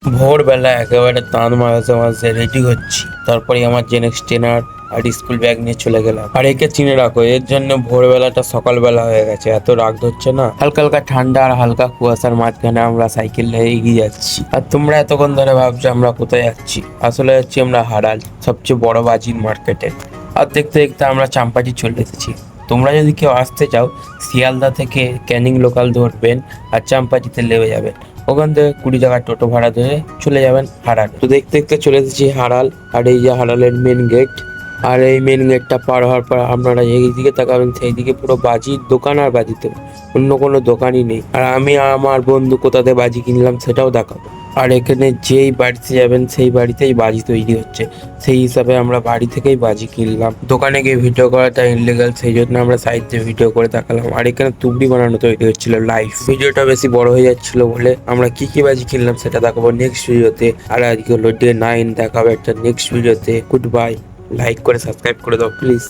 ভোরবেলা একেবারে তাঁত মাঝে মাঝে রেডি হচ্ছি, তারপরে আমার জেনেক্স ট্রেনার আর স্কুল ব্যাগ নিয়ে চলে গেলাম। আর একে চিনে রাখো, এর জন্য ভোরবেলাটা সকালবেলা হয়ে গেছে, এত রাগ ধরছে না। হালকা হালকা ঠান্ডা আর হালকা কুয়াশার মাঝখানে আমরা সাইকেল নিয়ে এগিয়ে যাচ্ছি। আর তোমরা এতক্ষণ ধরে ভাবছো আমরা কোথায় যাচ্ছি, আসলে যাচ্ছি আমরা হারাল, সবচেয়ে বড় বাজির মার্কেটে। আর দেখতে দেখতে আমরা চাম্পাটি চলে এসেছি। তোমরা যদি কেউ আসতে চাও, শিয়ালদা থেকে ক্যানিং লোকাল ধরবেন আর চাম্পাটিতে নেমে যাবেন। ওখান থেকে 20 টাকার টোটো ভাড়া ধরে চলে যাবেন হারাল। তো দেখতে দেখতে চলে এসেছি হারাল, আর এই যে হারালের মেন গেট। আর এই মেন গেটটা পার হওয়ার পর আপনারা এই দিকে তাকাবেন, সেই দিকে পুরো বাজির দোকান আর বাজিতে অন্য কোনো দোকানই নেই। আর আমি আমার বন্ধু কোথাতে বাজি কিনলাম সেটাও দেখাবো। আর এখানে যেই বাড়িতে যাবেন সেই বাড়িতেই বাজি তৈরি হচ্ছে, সেই হিসাবে আমরা বাড়ি থেকেই বাজি কিনলাম। দোকানে গিয়ে ভিডিও করাটা ইনলিগাল, সেই জন্য আমরা সাইড দিয়ে ভিডিও করে দেখালাম। আর এখানে তুবড়ি বানানো তৈরি হচ্ছিল লাইভ। ভিডিওটা বেশি বড় হয়ে যাচ্ছিল বলে আমরা কি কি বাজি কিনলাম সেটা দেখাবো নেক্সট ভিডিওতে। আর আজকে হলো ডে 9, দেখাবো একটা নেক্সট ভিডিওতে। গুড বাই, লাইক করে সাবস্ক্রাইব করে দাও প্লিজ।